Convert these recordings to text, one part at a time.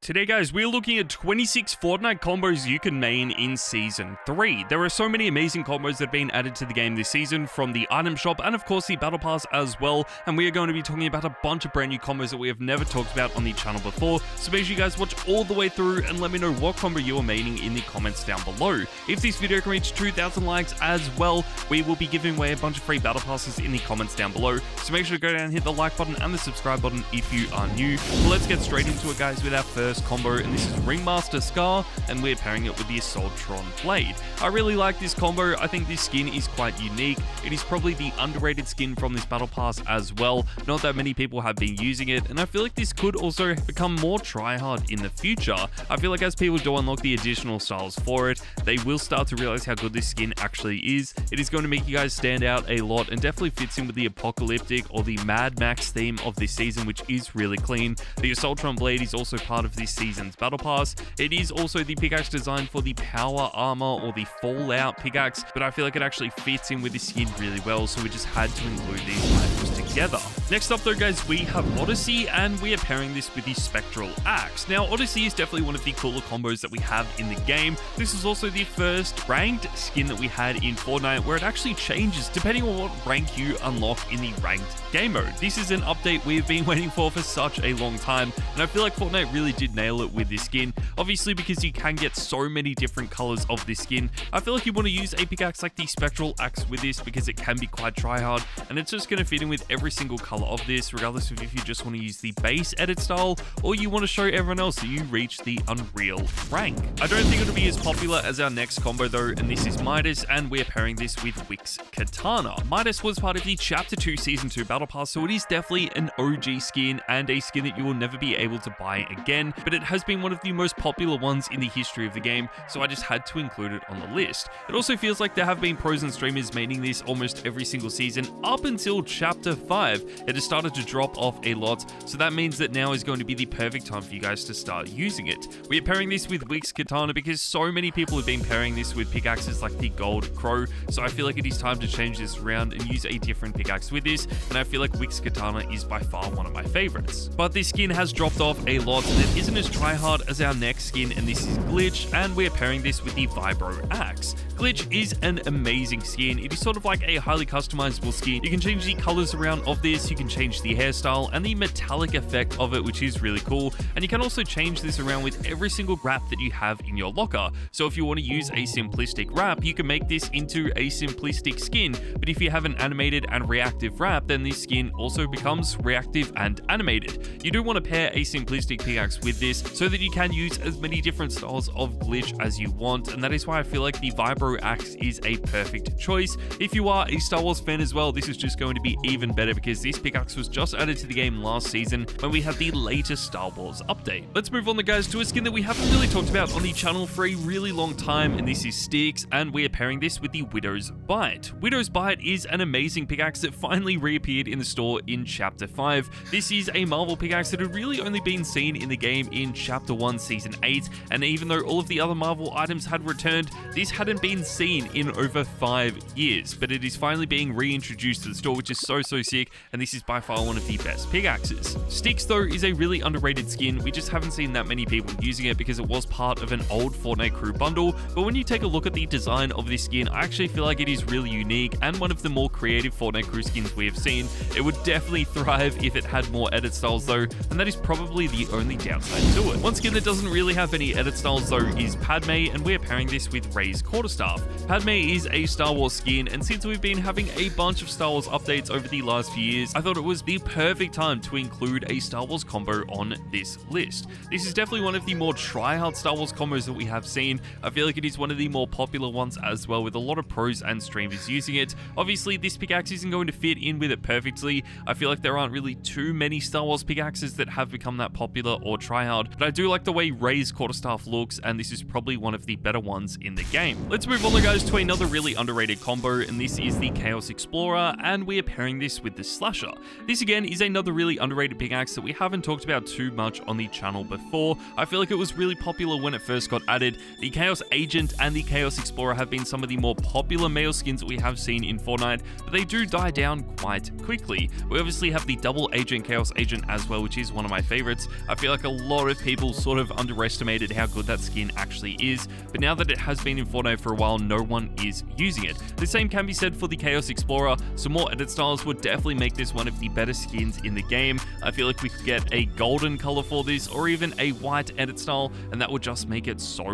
Today guys, we're looking at 26 Fortnite combos you can main in Season 3. There are so many amazing combos that have been added to the game this season from the item shop and of course the battle pass as well, and we are going to be talking about a bunch of brand new combos that we have never talked about on the channel before, so make sure you guys watch all the way through and let me know what combo you are maining in the comments down below. If this video can reach 2,000 likes as well, we will be giving away a bunch of free battle passes in the comments down below, so make sure to go down and hit the like button and the subscribe button if you are new. Well, let's get straight into it guys with our first combo, and this is Ringmaster Scar, and we're pairing it with the Assaultron Blade. I really like this combo. I think this skin is quite unique. It is probably the underrated skin from this battle pass as well. Not that many people have been using it, and I feel like this could also become more tryhard in the future. I feel like as people do unlock the additional styles for it, they will start to realize how good this skin actually is. It is going to make you guys stand out a lot and definitely fits in with the apocalyptic or the Mad Max theme of this season, which is really clean. The Assaultron Blade is also part of this season's battle pass. It is also the pickaxe designed for the power armor or the Fallout pickaxe, but I feel like it actually fits in with the skin really well, so we just had to include these items together. Next up though guys, we have Odyssey, and we are pairing this with the Spectral Axe. Now Odyssey is definitely one of the cooler combos that we have in the game. This is also the first ranked skin that we had in Fortnite where it actually changes depending on what rank you unlock in the ranked game mode. This is an update we've been waiting for such a long time, and I feel like Fortnite really did nail it with this skin. Obviously because you can get so many different colors of this skin, I feel like you want to use a pickaxe like the Spectral Axe with this because it can be quite tryhard, and it's just going to fit in with every single color of this, regardless of if you just want to use the base edit style or you want to show everyone else that you reach the Unreal rank. I don't think it'll be as popular as our next combo though, and this is Midas, and we're pairing this with Wix Katana. Midas was part of the Chapter 2 Season 2 Battle Pass, so it is definitely an OG skin and a skin that you will never be able to buy again, but it has been one of the most popular ones in the history of the game, so I just had to include it on the list. It also feels like there have been pros and streamers maining this almost every single season up until Chapter 5. It has started to drop off a lot, so that means that now is going to be the perfect time for you guys to start using it. We are pairing this with Wix Katana because so many people have been pairing this with pickaxes like the Gold Crow, so I feel like it is time to change this around and use a different pickaxe with this, and I feel like Wix Katana is by far one of my favorites. But this skin has dropped off a lot and it isn't as tryhard as our next skin, and this is Glitch, and we're pairing this with the Vibro Axe. Glitch is an amazing skin. It is sort of like a highly customizable skin. You can change the colors around of this, you can change the hairstyle and the metallic effect of it, which is really cool, and you can also change this around with every single wrap that you have in your locker. So if you want to use a simplistic wrap, you can make this into a simplistic skin, but if you have an animated and reactive wrap, then this skin also becomes reactive and animated. You do want to pair a simplistic pickaxe with this so that you can use as many different styles of Glitch as you want, and that is why I feel like the Vibro Axe is a perfect choice. If you are a Star Wars fan as well, this is just going to be even better because this pickaxe was just added to the game last season when we had the latest Star Wars update. Let's move on guys to a skin that we haven't really talked about on the channel for a really long time, and this is Styx, and we are pairing this with the Widow's Bite. Widow's Bite is an amazing pickaxe that finally reappeared in the store in Chapter 5. This is a Marvel pickaxe that had really only been seen in the game in Chapter 1 Season 8, and even though all of the other Marvel items had returned, this hadn't been seen in over 5 years, but it is finally being reintroduced to the store, which is so sick, and this is by far one of the best pickaxes. Styx though is a really underrated skin. We just haven't seen that many people using it because it was part of an old Fortnite crew bundle, but when you take a look at the design of this skin, I actually feel like it is really unique and one of the more creative Fortnite crew skins we have seen. It would definitely thrive if it had more edit styles though, and that is probably the only downside to it. One skin that doesn't really have any edit styles though is Padme, and we're pairing this with Rey's Quarterstaff. Padme is a Star Wars skin, and since we've been having a bunch of Star Wars updates over the last few years, I thought it was the perfect time to include a Star Wars combo on this list. This is definitely one of the more tryhard Star Wars combos that we have seen. I feel like it is one of the more popular ones as well, with a lot of pros and streamers using it. Obviously this pickaxe isn't going to fit in with it perfectly. I feel like there aren't really too many Star Wars pickaxes that have become that popular or tryhard, but I do like the way Rey's Quarterstaff looks, and this is probably one of the better ones in the game. Let's move on guys to another really underrated combo, and this is the Chaos Explorer, and we are pairing this with with the slasher. This again is another really underrated pickaxe that we haven't talked about too much on the channel before. I feel like it was really popular when it first got added. The Chaos Agent and the Chaos Explorer have been some of the more popular male skins that we have seen in Fortnite, but they do die down quite quickly. We obviously have the Double Agent Chaos Agent as well, which is one of my favorites. I feel like a lot of people sort of underestimated how good that skin actually is, but now that it has been in Fortnite for a while, no one is using it. The same can be said for the Chaos Explorer. Some more edit styles would definitely make this one of the better skins in the game. I feel like we could get a golden color for this, or even a white edit style, and that would just make it so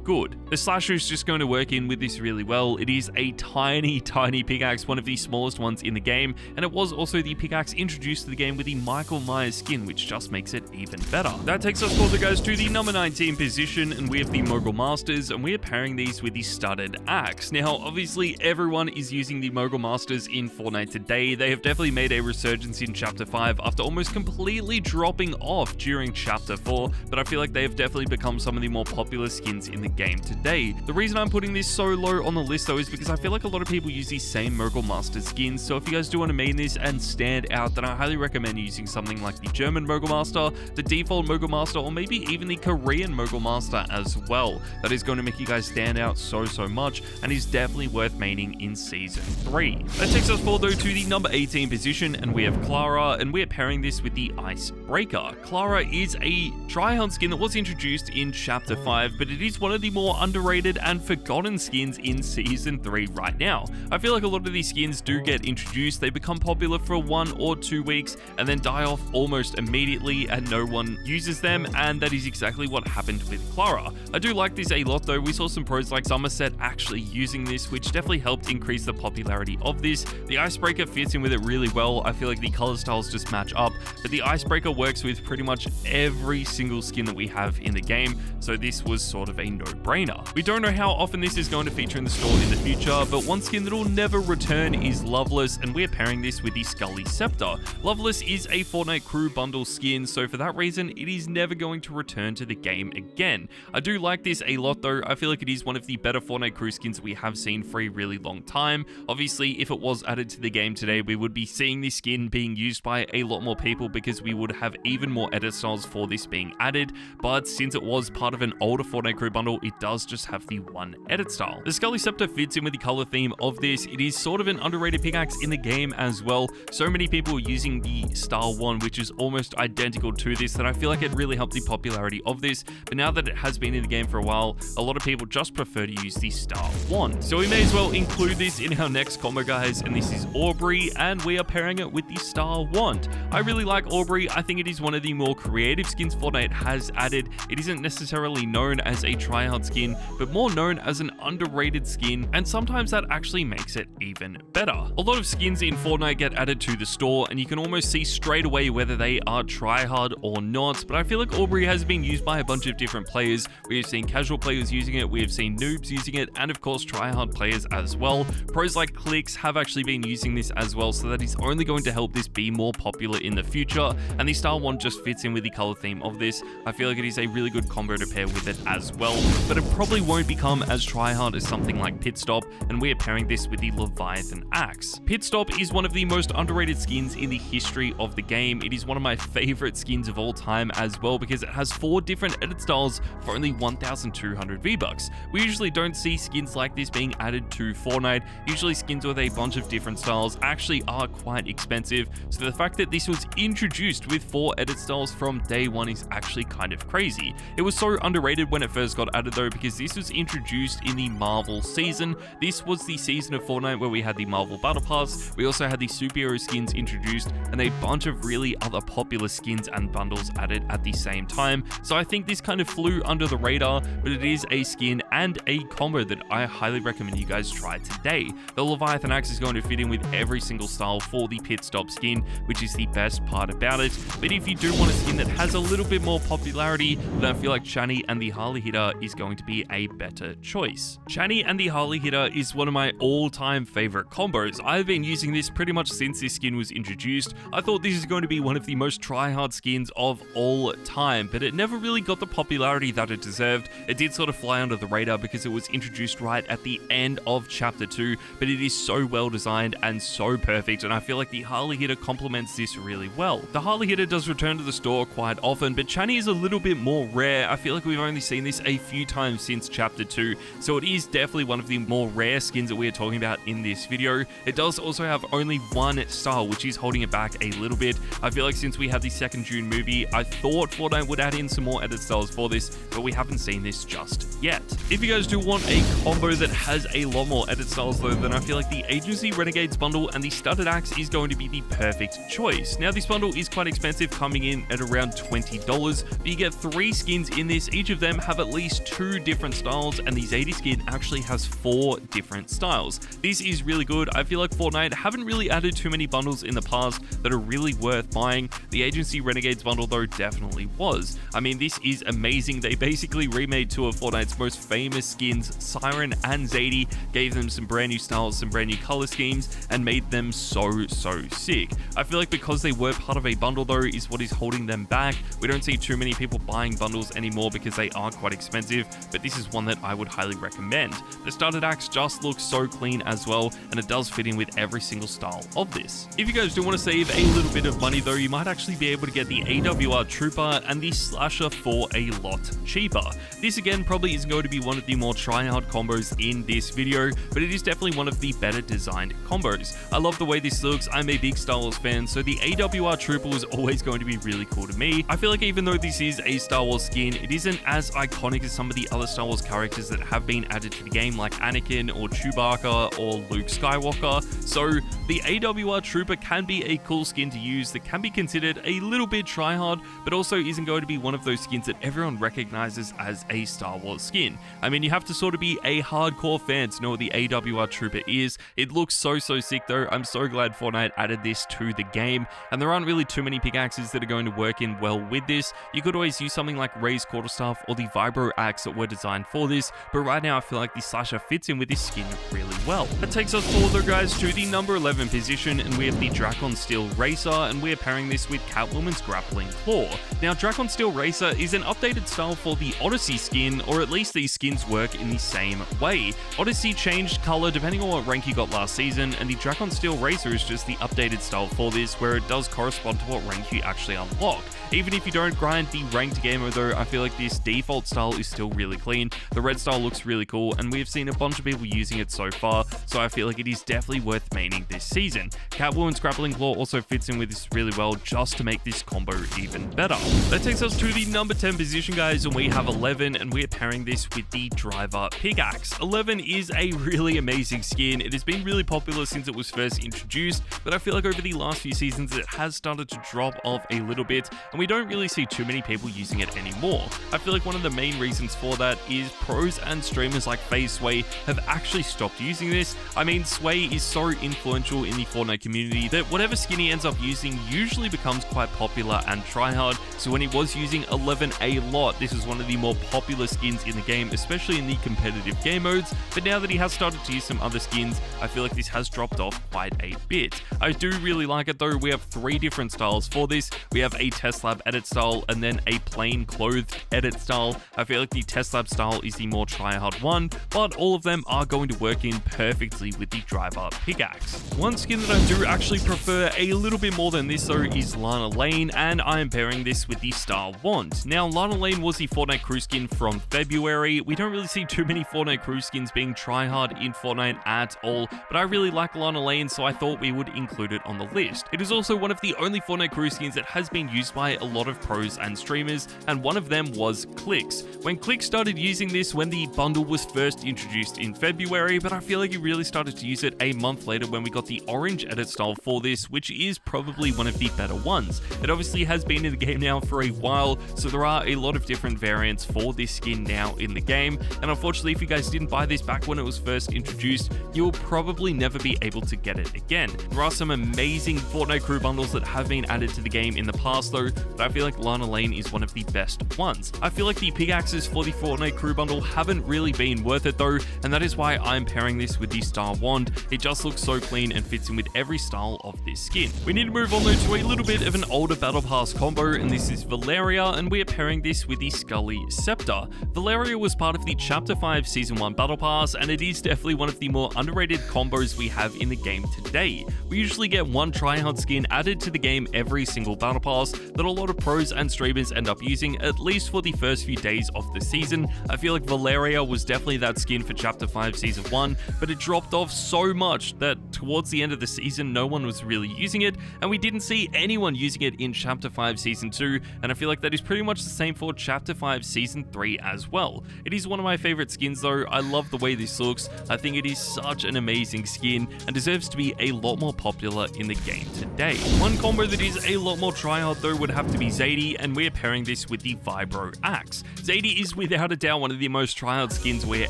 good. The slasher is just going to work in with this really well. It is a tiny pickaxe, one of the smallest ones in the game, and it was also the pickaxe introduced to the game with the Michael Myers skin, which just makes it even better. That takes us forward, guys, to the number 19 position, and we have the Mogul Masters, and we are pairing these with the studded axe. Now, obviously, everyone is using the Mogul Masters in Fortnite today. They have definitely made a resurgence in Chapter 5 after almost completely dropping off during Chapter 4, but I feel like they have definitely become some of the more popular skins in the game today. The reason I'm putting this so low on the list, though, is because I feel like a lot of people use these same Mogul Master skins, so if you guys do want to main this and stand out, then I highly recommend using something like the German Mogul Master, the default Mogul Master, or maybe even the Korean Mogul Master as well. That is going to make you guys stand out so much, and is definitely worth maining in Season 3. That takes us forward, though, to the number 18 position, and we have Clara, and we are pairing this with the Icebreaker. Clara is a Tryhard skin that was introduced in Chapter 5, but it is one of the more underrated and forgotten skins in Season 3 right now. I feel like a lot of these skins do get introduced, they become popular for 1 or 2 weeks, and then die off almost immediately, and no one uses them, and that is exactly what happened with Clara. I do like this a lot, though. We saw some pros like Somerset actually using this, which definitely helped increase the popularity of this. The Icebreaker fits in with it really well. I feel like the color styles just match up, but the Icebreaker works with pretty much every single skin that we have in the game, so this was sort of a no-brainer. We don't know how often this is going to feature in the store in the future, but one skin that will never return is Loveless, and we're pairing this with the Scully Scepter. Loveless is a Fortnite crew bundle skin, so for that reason, it is never going to return to the game again. I do like this a lot, though. I feel like it is one of the better Fortnite crew skins we have seen for a really long time. Obviously, if it was added to the game today, we would be seeing this skin being used by a lot more people because we would have even more edit styles for this being added, but since it was part of an older Fortnite crew bundle, it does just have the one edit style. The Scully Scepter fits in with the color theme of this. It is sort of an underrated pickaxe in the game as well. So many people are using the Star 1, which is almost identical to this, that I feel like it really helped the popularity of this, but now that it has been in the game for a while, a lot of people just prefer to use the Star 1. So we may as well include this in our next combo, guys, and this is Aubrey, and we are pairing it with the Star Wand. I really like Aubrey. I think it is one of the more creative skins Fortnite has added. It isn't necessarily known as a Tryhard skin, but more known as an underrated skin, and sometimes that actually makes it even better. A lot of skins in Fortnite get added to the store, and you can almost see straight away whether they are Tryhard or not, but I feel like Aubrey has been used by a bunch of different players. We have seen casual players using it, we have seen noobs using it, and of course Tryhard players as well. Pros like Clicks have actually been using this as well, so that is only going to help this be more popular in the future, and the Star One just fits in with the color theme of this. I feel like it is a really good combo to pair with it as well, but it probably won't become as Tryhard as something like Pit Stop, and we are pairing this with the Leviathan Axe. Pit Stop is one of the most underrated skins in the history of the game. It is one of my favorite skins of all time as well, because it has 4 different edit styles for only 1,200 V-Bucks. We usually don't see skins like this being added to Fortnite. Usually skins with a bunch of different styles actually are quite expensive, so the fact that this was introduced with 4 edit styles from day one is actually kind of crazy. It was so underrated when it first got added, though, because this was introduced in the Marvel season. This was the season of Fortnite where we had the Marvel Battle Pass, we also had the superhero skins introduced, and a bunch of really other popular skins and bundles added at the same time. So I think this kind of flew under the radar, but it is a skin and a combo that I highly recommend you guys try today. The Leviathan Axe is going to fit in with every single style for the Pit Stop skin, which is the best part about it. But if you do want a skin that has a little bit more popularity, then I feel like Chani and the Harley Hitter is going to be a better choice. Chani and the Harley Hitter is one of my all-time favorite combos. I've been using this pretty much since this skin was introduced. I thought this is going to be one of the most tryhard skins of all time, but it never really got the popularity that it deserved. It did sort of fly under the radar because it was introduced right at the end of Chapter 2, but it is so well designed and so perfect perfect, and I feel like the Harley hitter complements this really well. The Harley hitter does return to the store quite often, but Chani is a little bit more rare. I feel like we've only seen this a few times since Chapter 2, so it is definitely one of the more rare skins that we are talking about in this video. It does also have only one style, which is holding it back a little bit. I feel like since we have the second June movie, I thought Fortnite would add in some more edit styles for this, but we haven't seen this just yet. If you guys do want a combo that has a lot more edit styles though, then I feel like the Agency Renegades bundle and the Studded Axe is going to be the perfect choice. Now this bundle is quite expensive, coming in at around $20, but you get 3 skins in this. Each of them have at least 2 different styles, and the Zadie skin actually has 4 different styles. This is really good. I feel like Fortnite haven't really added too many bundles in the past that are really worth buying. The Agency Renegades bundle though definitely was. I mean, this is amazing. They basically remade 2 of Fortnite's most famous skins, Siren and Zadie, gave them some brand new styles, some brand new color schemes, and made them so sick. I feel like because they were part of a bundle though is what is holding them back. We don't see too many people buying bundles anymore because they are quite expensive, but this is one that I would highly recommend. The Studded Axe just looks so clean as well, and it does fit in with every single style of this. If you guys do want to save a little bit of money though, you might actually be able to get the AWR Trooper and the Slasher for a lot cheaper. This again probably isn't going to be one of the more tryhard combos in this video, but it is definitely one of the better designed combos. I love the way this looks. I'm a big Star Wars fan, so the AWR Trooper was always going to be really cool to me. I feel like even though this is a Star Wars skin, it isn't as iconic as some of the other Star Wars characters that have been added to the game, like Anakin or Chewbacca or Luke Skywalker. So the AWR Trooper can be a cool skin to use that can be considered a little bit tryhard, but also isn't going to be one of those skins that everyone recognizes as a Star Wars skin. I mean, you have to sort of be a hardcore fan to know what the AWR Trooper is. It looks so sick though. I'm so glad Fortnite added this to the game, and there aren't really too many pickaxes that are going to work in well with this. You could always use something like Ray's Quarterstaff or the Vibro Axe that were designed for this, but right now I feel like the Slasher fits in with this skin really well. That takes us forward though, guys, to the number 11 position, and we have the Dracon Steel Racer, and we are pairing this with Catwoman's Grappling Claw. Now, Dracon Steel Racer is an updated style for the Odyssey skin, or at least these skins work in the same way. Odyssey changed color depending on what rank you got last season, and the Dracon Steel Racer is just the updated style for this, where it does correspond to what rank you actually unlock. Even if you don't grind the ranked gamer though, I feel like this default style is still really clean. The red style looks really cool, and we have seen a bunch of people using it so far, so I feel like it is definitely worth maining this season. Catwoman's Grappling Claw also fits in with this really well, just to make this combo even better. That takes us to the number 10 position, guys, and we have 11, and we are pairing this with the Driver Pickaxe. 11 is a really amazing skin. It has been really popular since it was first introduced, but I feel like over the last few seasons it has started to drop off a little bit, and we don't really see too many people using it anymore. I feel like one of the main reasons for that is pros and streamers like FaZe Sway have actually stopped using this. I mean, Sway is so influential in the Fortnite community that whatever skin he ends up using usually becomes quite popular and tryhard, so when he was using 11 a lot, this is one of the more popular skins in the game, especially in the competitive game modes, but now that he has started to use some other skins, I feel like this has dropped off quite a bit. I do really like it though. We have 3 different styles for this. We have a Test Lab edit style and then a plain clothed edit style. I feel like the Test Lab style is the more tryhard one, but all of them are going to work in perfectly with the Driver Pickaxe. One skin that I do actually prefer a little bit more than this though is Lana Lane, and I am pairing this with the Star Wand. Now, Lana Lane was the Fortnite crew skin from February. We don't really see too many Fortnite crew skins being tryhard in Fortnite at all, but I really like Lana Lane, so I thought we would include it on the list. It is also one of the only Fortnite crew skins that has been used by a lot of pros and streamers, and one of them was Clix. When Clix started using this when the bundle was first introduced in February, but I feel like he really started to use it a month later when we got the orange edit style for this, which is probably one of the better ones. It obviously has been in the game now for a while, so there are a lot of different variants for this skin now in the game, and unfortunately if you guys didn't buy this back when it was first introduced, you will probably never be able to get it again. There are some amazing Fortnite crew bundles that have been added to the game in the past though, but I feel like Lana Lane is one of the best ones. I feel like the pickaxes for the Fortnite crew bundle haven't really been worth it though, and that is why I'm pairing this with the star wand. It just looks so clean and fits in with every style of this skin. We need to move on though to a little bit of an older battle pass combo, and this is Valeria, and we are pairing this with the Scully Scepter. Valeria was part of the Chapter 5 Season 1 battle pass, and it is definitely one of the more underrated combos we have in the game today. We usually get one Tryhard skin added to the game every single battle pass that a lot of pros and streamers end up using, at least for the first few days of the season. I feel like Valeria was definitely that skin for Chapter 5 Season 1, but it dropped off so much that towards the end of the season no one was really using it, and we didn't see anyone using it in Chapter 5 Season 2, and I feel like that is pretty much the same for Chapter 5 Season 3 as well. It is one of my favorite skins though. I love the way this looks. I think it is such an amazing skin and deserves to be a lot more popular in the game today. One combo that is a lot more tryhard though would have to be Zadie, and we're pairing this with the Vibro Axe. Zadie is without a doubt one of the most tryhard skins we're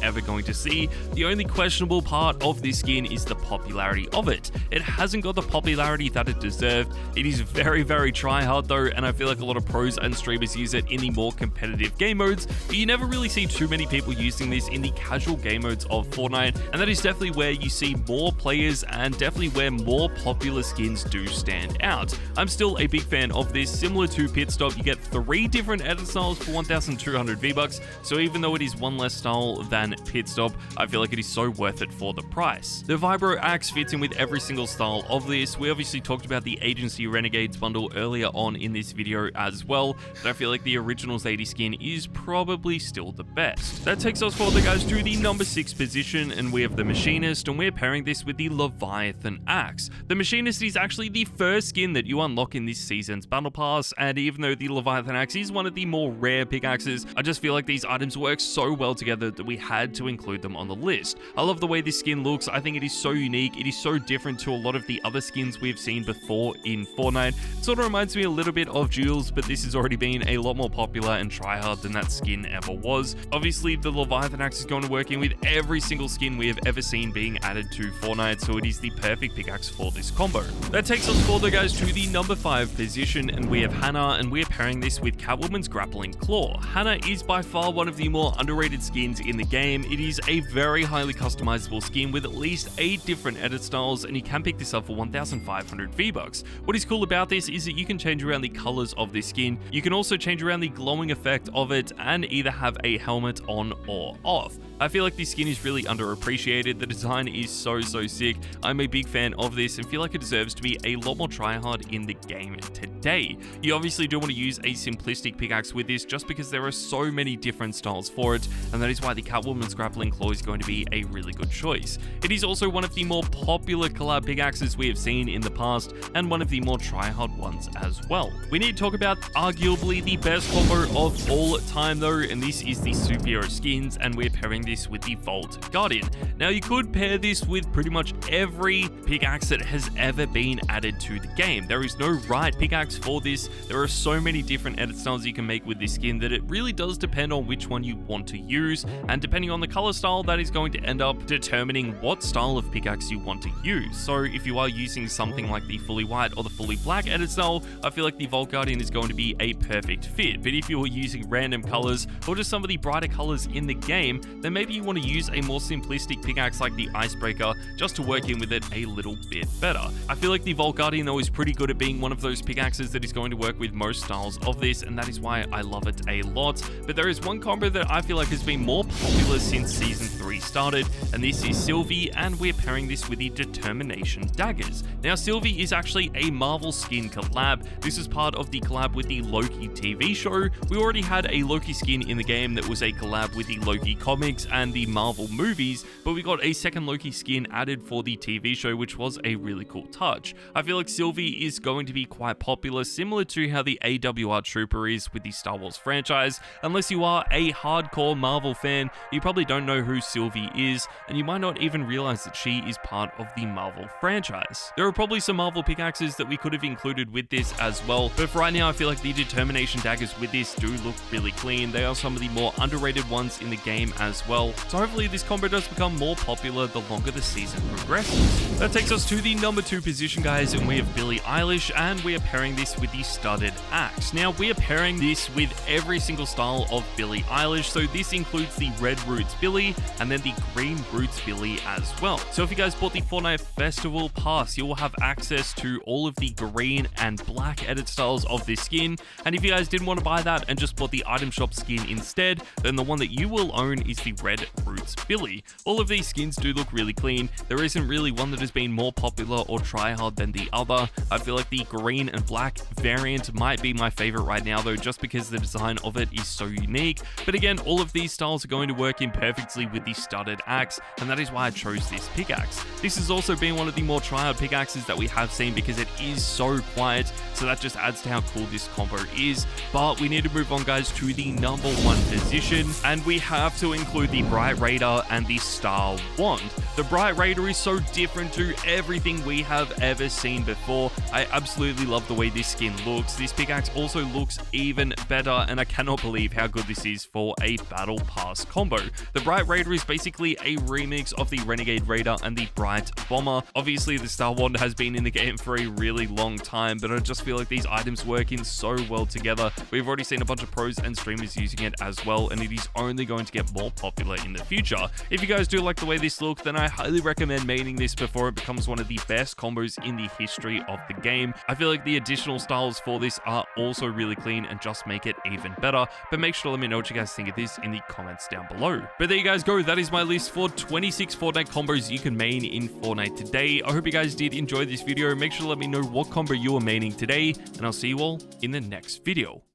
ever going to see. The only questionable part of this skin is the popularity of it. It hasn't got the popularity that it deserved. It is very tryhard though, and I feel like a lot of pros and streamers use it in the more competitive game modes, but you never really see too many people using this in the casual game modes of Fortnite, and that is definitely where you see more players and definitely where more popular skins do stand out. I'm still a big fan of this. Similar to Pit Stop, you get 3 different edit styles for 1,200 V-Bucks, so even though it is one less style than Pit Stop, I feel like it is so worth it for the price. The Vibro Axe fits in with every single style of this. We obviously talked about the Agency Renegades bundle earlier on in this video as well, but I feel like the original Zadie skin is probably still the best. That takes us forward, guys, to the number 6 position, and we have the Machinist, and we're pairing this with the Leviathan Axe. The Machinist is actually the first skin that you unlock in this season's battle pass, and even though the Leviathan Axe is one of the more rare pickaxes, I just feel like these items work so well together that we had to include them on the list. I love the way this skin looks. I think it is so unique. It is so different to a lot of the other skins we've seen before in Fortnite. It sort of reminds me a little bit of Jules, but this has already been a lot more popular and tryhard than that skin ever was. Obviously, the Leviathan Axe is going to work in with every single skin we have ever seen being added to Fortnite, so it is the perfect pickaxe for this combo. That takes us forward, guys, to the number 5 position, and we have Hannah, and we're pairing this with Catwoman's Grappling Claw. Hannah is by far one of the more underrated skins in the game. It is a very highly customizable skin with at least 8 different edit styles, and you can pick this up for 1,500 V-Bucks. What is cool about this is that you can change around the colors of this skin. You can also change around the glowing effect of it and either have a helmet on or off. I feel like this skin is really underappreciated. The design is so sick. I'm a big fan of this and feel like it deserves to be a lot more tryhard in the game today. You obviously do want to use a simplistic pickaxe with this just because there are so many different styles for it, and that is why the Catwoman's Grappling Claw is going to be a really good choice. It is also one of the more popular collab pickaxes we have seen in the past, and one of the more tryhard ones as well. We need to talk about arguably the best combo of all time though, and this is the superhero skins, and we're pairing this with the Vault Guardian. Now, you could pair this with pretty much every pickaxe that has ever been added to the game. There is no right pickaxe for this. There are so many different edit styles you can make with this skin that it really does depend on which one you want to use, and depending on the color style, that is going to end up determining what style of pickaxe you want to use. So if you are using something like the fully white or the fully black edit style, I feel like the Vault Guardian is going to be a perfect fit. But if you are using random colors or just some of the brighter colors in the game, then maybe you want to use a more simplistic pickaxe like the Icebreaker just to work in with it a little bit better. I feel like the Vault Guardian though is pretty good at being one of those pickaxes that is going to work with most styles of this, and that is why I love it a lot. But there is one combo that I feel like has been more popular since Season 3 started, and this is Sylvie, and we're pairing this with the Determination Daggers. Now, Sylvie is actually a Marvel skin collab. This is part of the collab with the Loki TV show. We already had a Loki skin in the game that was a collab with the Loki comics and the Marvel movies, but we got a second Loki skin added for the TV show, which was a really cool touch. I feel like Sylvie is going to be quite popular, similar to how the AWR Trooper is with the Star Wars franchise. Unless you are a hardcore Marvel fan, you probably don't know who Sylvie is, and you might not even realize that she is part of the Marvel franchise. There are probably some Marvel pickaxes that we could have included with this as well, but for right now, I feel like the Determination Daggers with this do look really clean. They are some of the more underrated ones in the game as well, so hopefully this combo does become more popular the longer the season progresses. That takes us to the number 2 position, guys, and we have Billie Eilish, and we are pairing this with the Studded Axe. Now, we are pairing this with every single style of Billie Eilish, so this includes the Red Roots Billie and then the Green Roots Billie Billy as well. So if you guys bought the Fortnite Festival Pass, you will have access to all of the green and black edit styles of this skin. And if you guys didn't want to buy that and just bought the item shop skin instead, then the one that you will own is the Red Roots Billy. All of these skins do look really clean. There isn't really one that has been more popular or tryhard than the other. I feel like the green and black variant might be my favorite right now though, just because the design of it is so unique. But again, all of these styles are going to work in perfectly with the studded axe, and that is why I chose this pickaxe. This has also been one of the more tryhard pickaxes that we have seen because it is so quiet, so that just adds to how cool this combo is. But we need to move on, guys, to the number 1 position, and we have to include the Bright Raider and the Star Wand. The Bright Raider is so different to everything we have ever seen before. I absolutely love the way this skin looks. This pickaxe also looks even better, and I cannot believe how good this is for a Battle Pass combo. The Bright Raider is basically a remix of the Renegade Raider and the Bright Bomber. Obviously, the Star Wand has been in the game for a really long time, but I just feel like these items work in so well together. We've already seen a bunch of pros and streamers using it as well, and it is only going to get more popular in the future. If you guys do like the way this looks, then I highly recommend maining this before it becomes one of the best combos in the history of the game. I feel like the additional styles for this are also really clean and just make it even better, but make sure to let me know what you guys think of this in the comments down below. But there you guys go, that is my list for 26 Fortnite combos you can main in Fortnite today. I hope you guys did enjoy this video. Make sure to let me know what combo you are maining today, and I'll see you all in the next video.